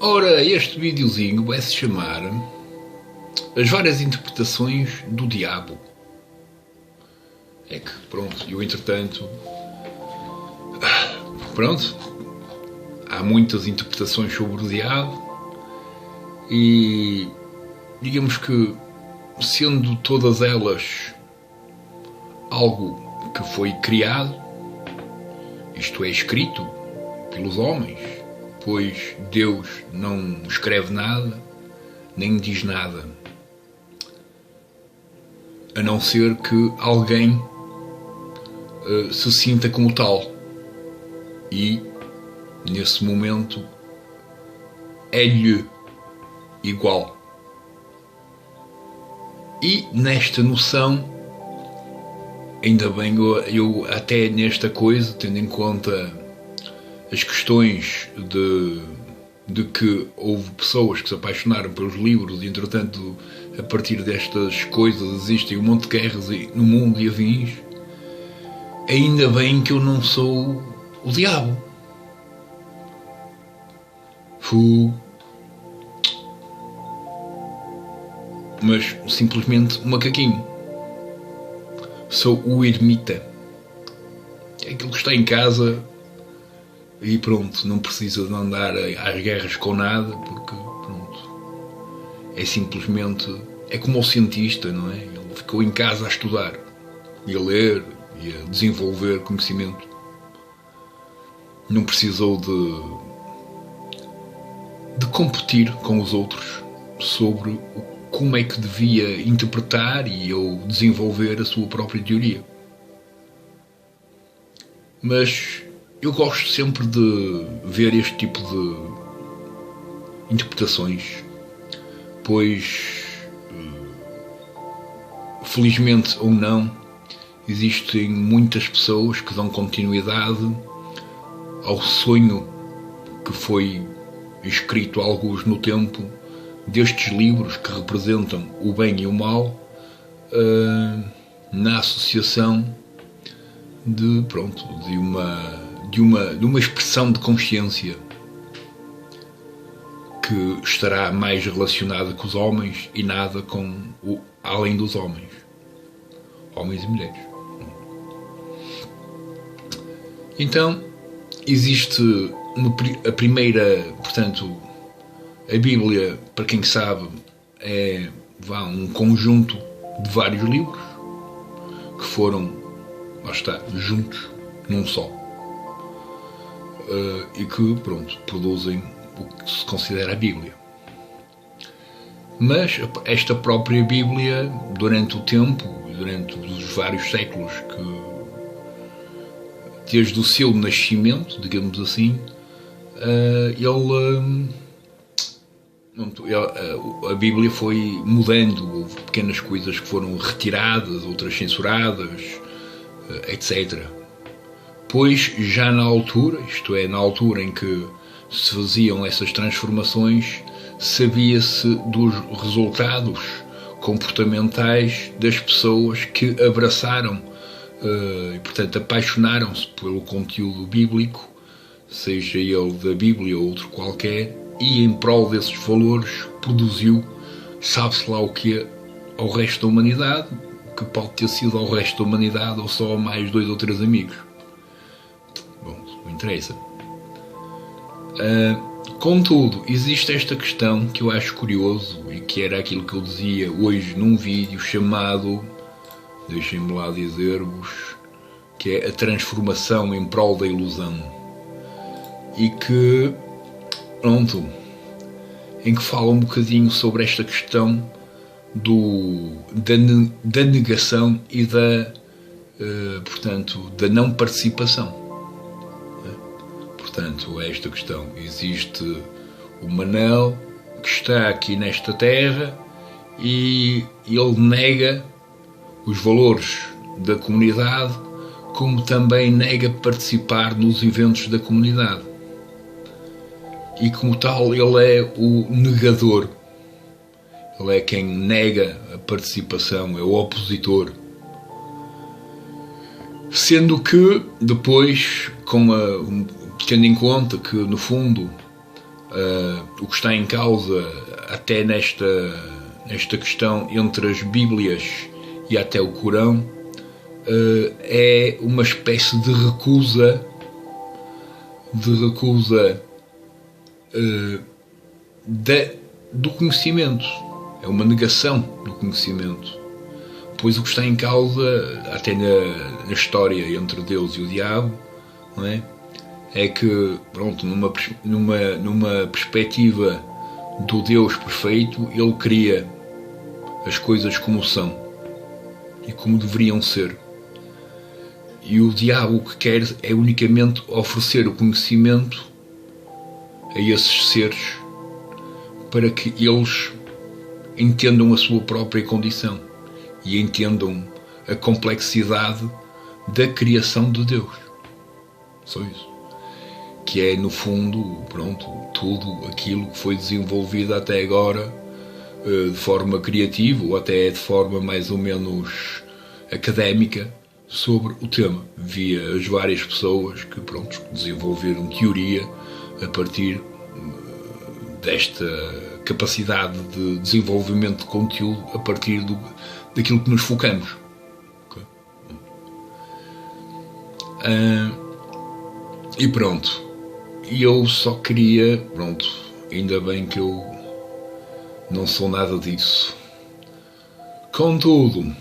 Ora, este videozinho vai se chamar As Várias Interpretações do Diabo. É que, pronto, eu entretanto... Pronto, há muitas interpretações sobre o diabo e digamos que, sendo todas elas algo que foi criado, isto é, escrito pelos homens, pois Deus não escreve nada, nem diz nada, a não ser que alguém se sinta como tal. E, nesse momento, é-lhe igual. E, nesta noção, ainda bem, eu até nesta coisa, tendo em conta as questões de que houve pessoas que se apaixonaram pelos livros e, entretanto, a partir destas coisas existem um monte de guerras no mundo e afins, ainda bem que eu não sou o diabo. Mas simplesmente um macaquinho. Sou o ermita. É aquilo que está em casa e pronto, não precisa de andar às guerras com nada, porque pronto, é simplesmente, é como o cientista, não é? Ele ficou em casa a estudar e a ler e a desenvolver conhecimento. Não precisou de competir com os outros sobre como é que devia interpretar e ou desenvolver a sua própria teoria. Mas eu gosto sempre de ver este tipo de interpretações, pois, felizmente ou não, existem muitas pessoas que dão continuidade ao sonho que foi escrito alguns no tempo destes livros que representam o bem e o mal, na associação de uma expressão de consciência que estará mais relacionada com os homens e nada com além dos homens e mulheres. Então existe a primeira, portanto, a Bíblia, para quem sabe, é um conjunto de vários livros que foram, lá está, juntos num só, e que, pronto, produzem o que se considera a Bíblia. Mas esta própria Bíblia, durante o tempo, durante os vários séculos desde o seu nascimento, digamos assim, a Bíblia foi mudando, houve pequenas coisas que foram retiradas, outras censuradas, etc. Pois já na altura, isto é, na altura em que se faziam essas transformações, sabia-se dos resultados comportamentais das pessoas que abraçaram e, portanto, apaixonaram-se pelo conteúdo bíblico, seja ele da Bíblia ou outro qualquer, e em prol desses valores produziu, sabe-se lá o que, ao resto da humanidade, que pode ter sido ao resto da humanidade ou só a mais 2 ou 3 amigos. Bom, não interessa. Contudo, existe esta questão que eu acho curioso e que era aquilo que eu dizia hoje num vídeo chamado, deixem-me lá dizer-vos, que é a transformação em prol da ilusão. E que, pronto, em que fala um bocadinho sobre esta questão da negação e portanto, da não participação. Portanto, esta questão, existe o Manel que está aqui nesta terra e ele nega os valores da comunidade, como também nega participar nos eventos da comunidade. E como tal, ele é o negador. Ele é quem nega a participação, é o opositor. Sendo que, depois, tendo em conta que, no fundo, o que está em causa até nesta questão entre as Bíblias e até o Corão é uma espécie de recusa do conhecimento. É uma negação do conhecimento. Pois o que está em causa, até na história entre Deus e o diabo, não é? É que, pronto, numa perspectiva do Deus perfeito, ele cria as coisas como são e como deveriam ser. E o diabo o que quer é unicamente oferecer o conhecimento a esses seres para que eles entendam a sua própria condição e entendam a complexidade da criação de Deus. Só isso. Que é, no fundo, pronto, tudo aquilo que foi desenvolvido até agora de forma criativa ou até de forma mais ou menos académica sobre o tema. Via as várias pessoas que, pronto, desenvolveram teoria a partir desta capacidade de desenvolvimento de conteúdo a partir daquilo que nos focamos. Okay? E pronto. E eu só queria, pronto, ainda bem que eu não sou nada disso. Contudo,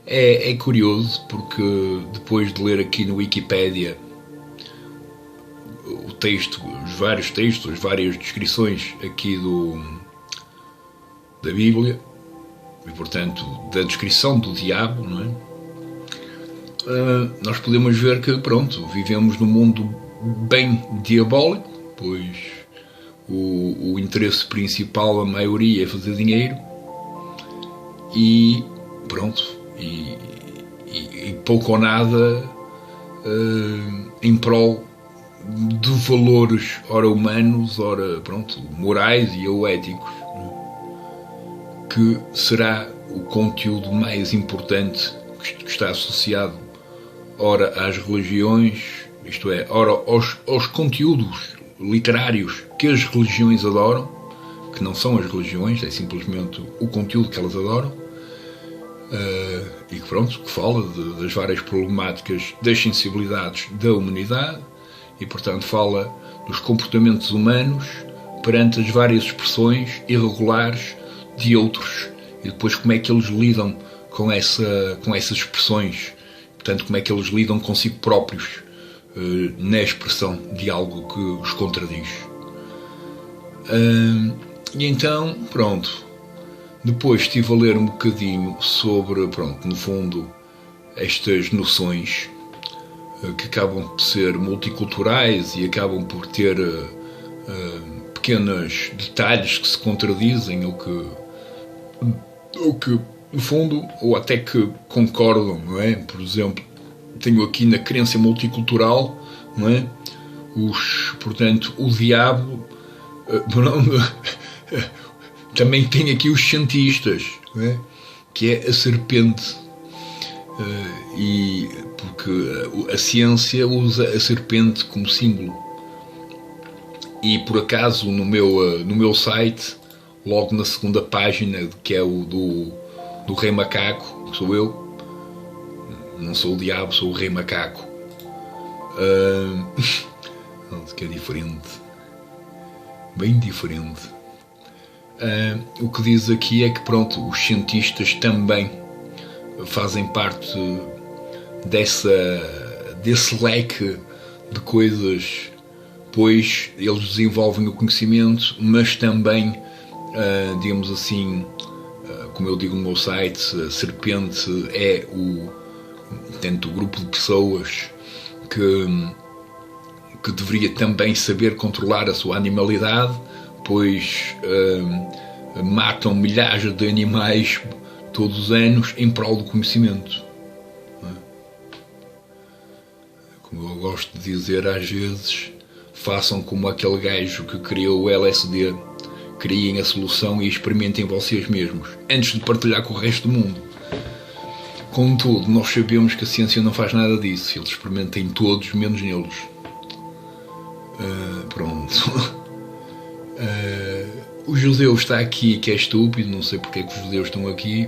é curioso porque depois de ler aqui no Wikipédia o texto, os vários textos, as várias descrições aqui da Bíblia, e portanto da descrição do diabo, não é? Nós podemos ver que, pronto, vivemos num mundo bem diabólico, pois o interesse principal, a maioria, é fazer dinheiro e pronto, e pouco ou nada em prol de valores, ora humanos, ora pronto, morais e ou éticos, que será o conteúdo mais importante que está associado ora às religiões, isto é, ora aos conteúdos literários que as religiões adoram, que não são as religiões, é simplesmente o conteúdo que elas adoram, e que pronto, que fala das várias problemáticas das sensibilidades da humanidade e portanto fala dos comportamentos humanos perante as várias expressões irregulares de outros e depois como é que eles lidam com essas expressões, portanto como é que eles lidam consigo próprios na expressão de algo que os contradiz. E então, pronto, depois estive a ler um bocadinho sobre, pronto, no fundo, estas noções que acabam por ser multiculturais e acabam por ter pequenos detalhes que se contradizem ou que, no fundo, ou até que concordam, não é? Por exemplo, tenho aqui na crença multicultural, não é? Portanto, o diabo também tem aqui os cientistas, não é? Que é a serpente, e porque a ciência usa a serpente como símbolo. E por acaso no meu site, logo na segunda página, que é o do Rei Macaco, que sou eu, não sou o diabo, sou o Rei Macaco, que é diferente, bem diferente. O que diz aqui é que, pronto, os cientistas também fazem parte desse leque de coisas, pois eles desenvolvem o conhecimento, mas também, digamos assim, como eu digo no meu site, a serpente é o grupo de pessoas que deveria também saber controlar a sua animalidade, pois matam milhares de animais todos os anos em prol do conhecimento. Como eu gosto de dizer às vezes, façam como aquele gajo que criou o LSD, criem a solução e experimentem vocês mesmos, antes de partilhar com o resto do mundo. Contudo, nós sabemos que a ciência não faz nada disso, eles experimentam todos, menos neles. Pronto. O judeu está aqui, que é estúpido, não sei porque é que os judeus estão aqui,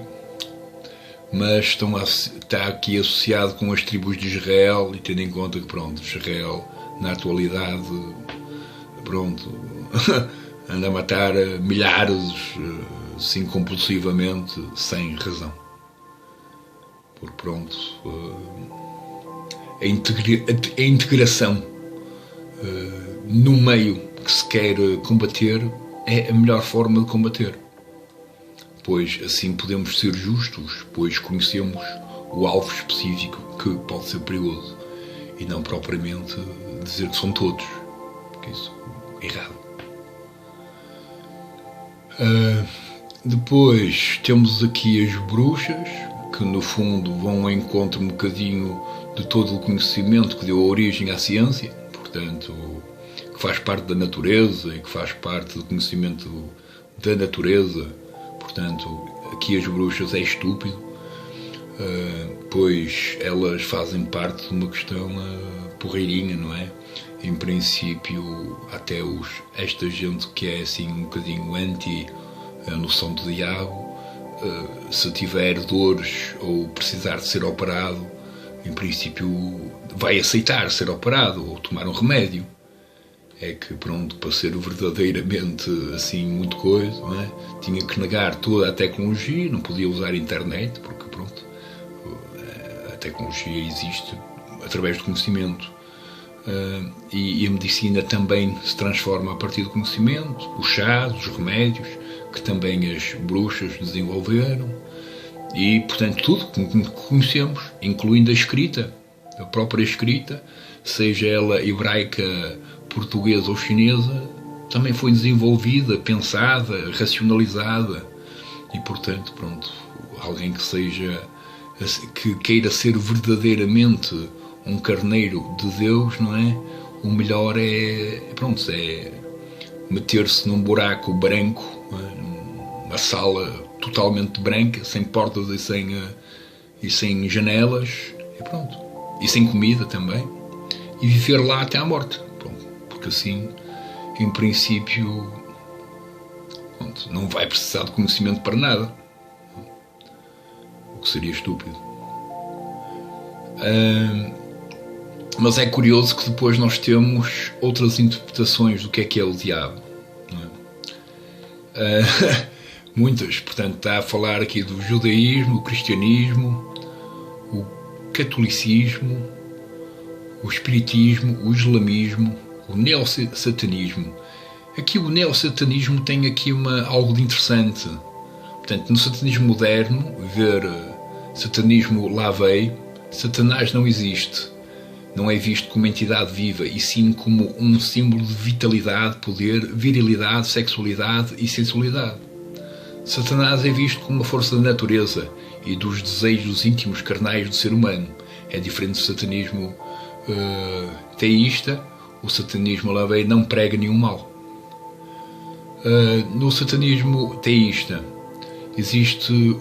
mas está aqui associado com as tribos de Israel, e tendo em conta que, pronto, Israel, na atualidade, pronto, anda a matar milhares, assim, compulsivamente, sem razão. Porque, pronto, a integração no meio que se quer combater é a melhor forma de combater, pois assim podemos ser justos, pois conhecemos o alvo específico que pode ser perigoso, e não propriamente dizer que são todos, porque isso é errado. Depois temos aqui as bruxas, que no fundo vão ao encontro um bocadinho de todo o conhecimento que deu origem à ciência, portanto, que faz parte da natureza e que faz parte do conhecimento da natureza. Portanto, aqui as bruxas é estúpido, pois elas fazem parte de uma questão porreirinha, não é? Em princípio, até esta gente que é assim um bocadinho anti a noção do diabo, se tiver dores ou precisar de ser operado, em princípio vai aceitar ser operado ou tomar um remédio. É que, pronto, para ser verdadeiramente assim muito coisa, não é? Tinha que negar toda a tecnologia, não podia usar a internet, porque, pronto, a tecnologia existe através do conhecimento. E a medicina também se transforma a partir do conhecimento, os chás, os remédios, que também as bruxas desenvolveram, e, portanto, tudo que conhecemos, incluindo a escrita, a própria escrita, seja ela hebraica, portuguesa ou chinesa, também foi desenvolvida, pensada, racionalizada, e, portanto, pronto, alguém que queira ser verdadeiramente um carneiro de Deus, não é? O melhor é meter-se num buraco branco, uma sala totalmente branca, sem portas e sem janelas, e pronto, e sem comida também, e viver lá até à morte, pronto, porque assim, em princípio, pronto, não vai precisar de conhecimento para nada, o que seria estúpido. Mas é curioso que depois nós temos outras interpretações do que é o diabo, não é? Muitas, portanto, está a falar aqui do judaísmo, o cristianismo, o catolicismo, o espiritismo, o islamismo, o neossatanismo. Aqui o neossatanismo tem aqui algo de interessante. Portanto, no satanismo moderno, ver satanismo lá veio, Satanás não existe. Não é visto como entidade viva, e sim como um símbolo de vitalidade, poder, virilidade, sexualidade e sensualidade. Satanás é visto como uma força da natureza e dos desejos íntimos carnais do ser humano. É diferente do satanismo teísta. O satanismo lá veio não prega nenhum mal. No satanismo teísta existe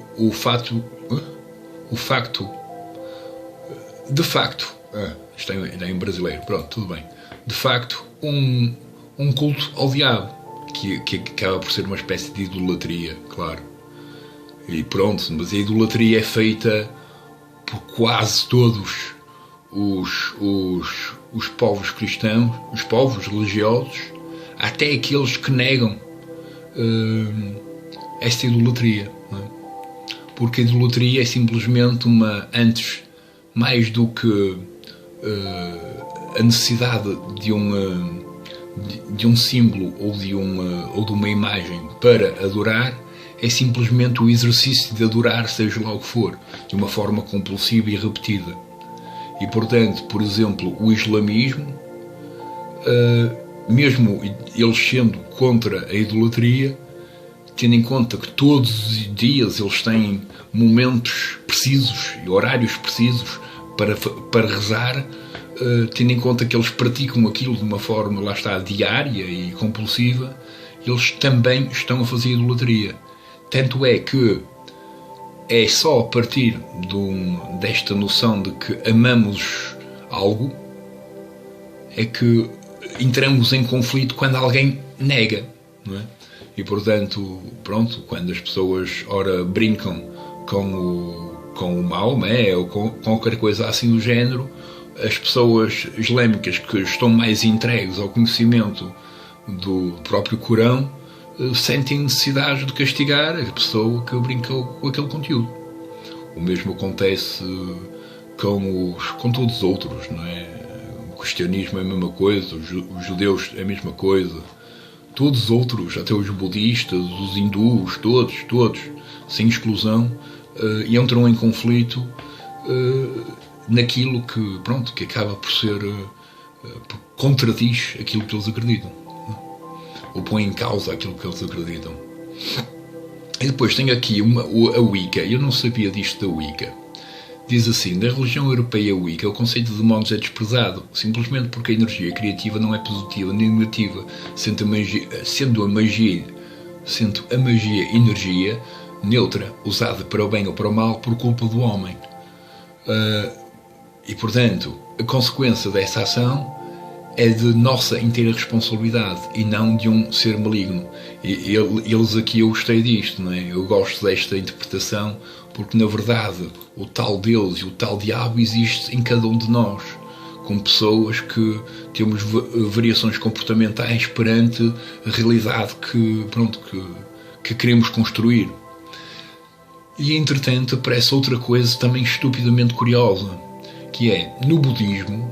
isto é em brasileiro, pronto, tudo bem. De facto, um culto ao diabo, que acaba por ser uma espécie de idolatria, claro. E pronto, mas a idolatria é feita por quase todos os povos cristãos, os povos religiosos, até aqueles que negam esta idolatria, não é? Porque a idolatria é simplesmente mais do que a necessidade de um símbolo ou de uma imagem para adorar, é simplesmente o exercício de adorar, seja lá o que for, de uma forma compulsiva e repetida. E, portanto, por exemplo, o islamismo, mesmo eles sendo contra a idolatria, tendo em conta que todos os dias eles têm momentos precisos e horários precisos para rezar, tendo em conta que eles praticam aquilo de uma forma, lá está, diária e compulsiva, eles também estão a fazer idolatria. Tanto é que é só a partir desta noção de que amamos algo é que entramos em conflito quando alguém nega, não é? E portanto, pronto, quando as pessoas ora brincam com o Maomé ou com qualquer coisa assim do género, as pessoas islâmicas que estão mais entregues ao conhecimento do próprio Corão sentem necessidade de castigar a pessoa que brincou com aquele conteúdo. O mesmo acontece com todos os outros, não é? O cristianismo é a mesma coisa, os judeus é a mesma coisa, todos os outros, até os budistas, os hindus, todos, sem exclusão, entram em conflito naquilo que, pronto, que acaba por ser contradiz aquilo que eles acreditam, ou põe em causa aquilo que eles acreditam. E depois tem aqui a Wicca. Eu não sabia disto da Wicca. Diz assim: da religião europeia Wicca, o conceito de demónios é desprezado, simplesmente porque a energia criativa não é positiva nem negativa, sendo a magia energia neutra, usada para o bem ou para o mal por culpa do homem. E portanto, a consequência dessa ação é de nossa inteira responsabilidade e não de um ser maligno. E eles aqui, eu gostei disto, não é? Eu gosto desta interpretação, porque na verdade o tal Deus e o tal diabo existe em cada um de nós, com pessoas que temos variações comportamentais perante a realidade que queremos construir. E entretanto aparece outra coisa também estupidamente curiosa, que é, no budismo,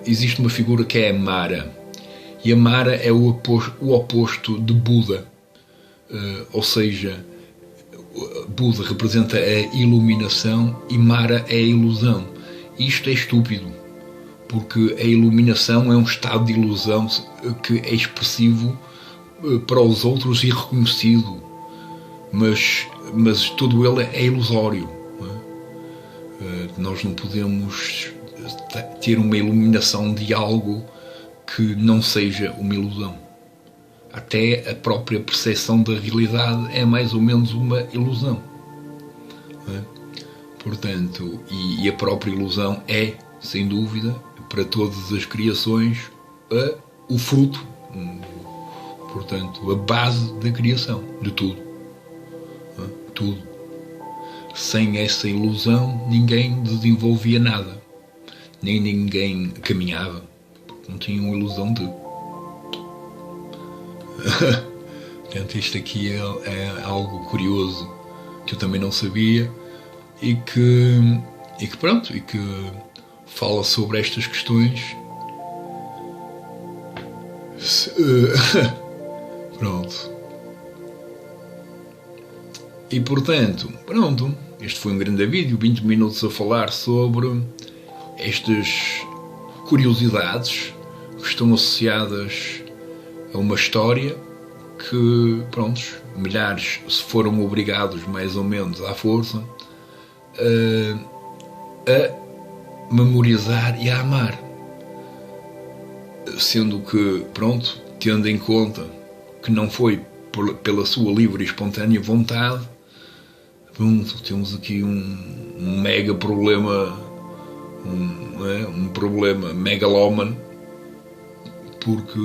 existe uma figura que é a Mara, e a Mara é o oposto de Buda, ou seja, Buda representa a iluminação e Mara é a ilusão. Isto é estúpido, porque a iluminação é um estado de ilusão que é expressivo para os outros e reconhecido, mas todo ele é ilusório. Nós não podemos ter uma iluminação de algo que não seja uma ilusão. Até a própria percepção da realidade é mais ou menos uma ilusão. Portanto, e a própria ilusão é, sem dúvida, para todas as criações, o fruto, portanto, a base da criação, de tudo. Tudo. Sem essa ilusão, ninguém desenvolvia nada. Nem ninguém caminhava. Não tinha uma ilusão de... Portanto, isto aqui é algo curioso que eu também não sabia e que fala sobre estas questões. Pronto. E portanto, este foi um grande vídeo, 20 minutos a falar sobre estas curiosidades que estão associadas a uma história que, milhares se foram obrigados, mais ou menos à força, a memorizar e a amar. Sendo que, tendo em conta que não foi pela sua livre e espontânea vontade, temos aqui um mega problema, um problema megalómano, porque,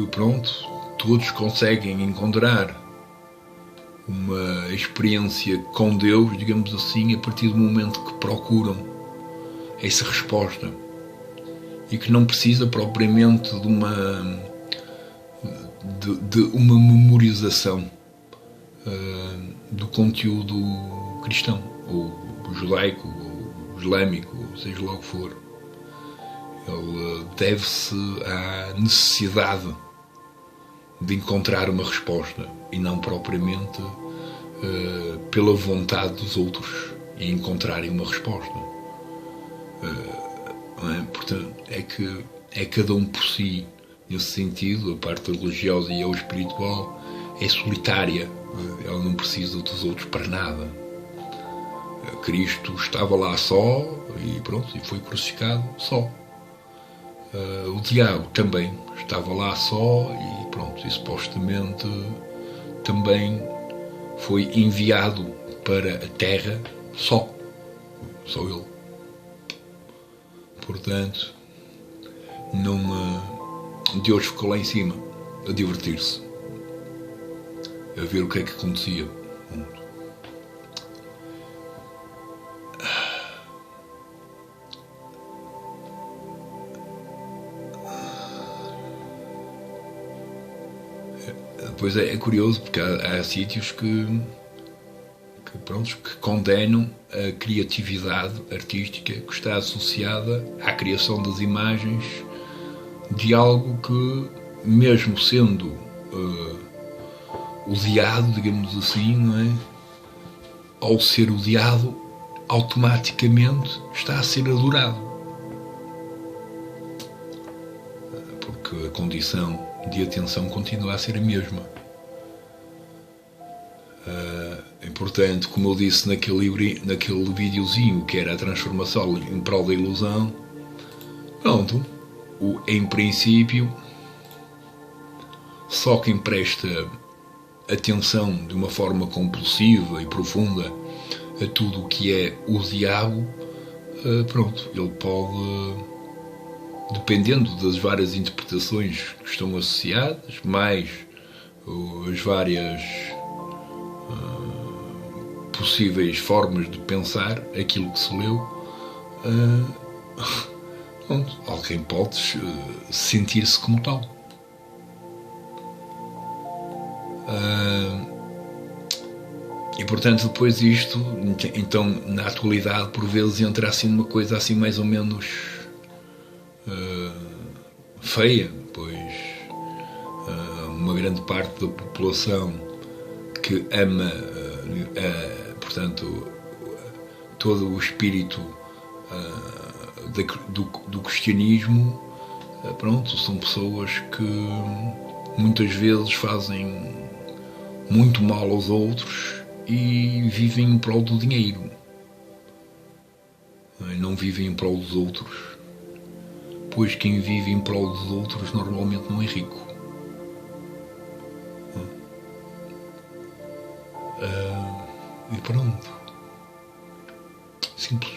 todos conseguem encontrar uma experiência com Deus, digamos assim, a partir do momento que procuram essa resposta e que não precisa propriamente de uma memorização do conteúdo cristão, ou judaico, ou islâmico, ou seja lá o que for. Ele deve-se à necessidade de encontrar uma resposta e não propriamente pela vontade dos outros em encontrarem uma resposta. Portanto, é cada um por si. Nesse sentido, a parte religiosa e a espiritual é solitária. Ela não precisa dos outros para nada. Cristo estava lá só e foi crucificado só. O diabo também estava lá só e supostamente também foi enviado para a terra só ele. Portanto, Deus ficou lá em cima a divertir-se, a ver o que é que acontecia. Depois é curioso, porque há sítios que condenam a criatividade artística que está associada à criação das imagens de algo que, mesmo sendo odiado, digamos assim, não é? Ao ser odiado, automaticamente está a ser adorado. Porque a condição de atenção continua a ser a mesma. Portanto, como eu disse naquele videozinho, que era a transformação em prol da ilusão, pronto, em princípio, só quem presta atenção de uma forma compulsiva e profunda a tudo o que é o diabo, pronto, ele pode, dependendo das várias interpretações que estão associadas, mais as várias possíveis formas de pensar aquilo que se leu, alguém pode sentir-se como tal. E portanto, depois disto, então, na atualidade, por vezes entra assim numa coisa assim mais ou menos feia, pois uma grande parte da população que ama portanto, todo o espírito do cristianismo, pronto, são pessoas que muitas vezes fazem muito mal aos outros e vivem em prol do dinheiro, não vivem em prol dos outros, pois quem vive em prol dos outros normalmente não é rico. E pronto. Simples.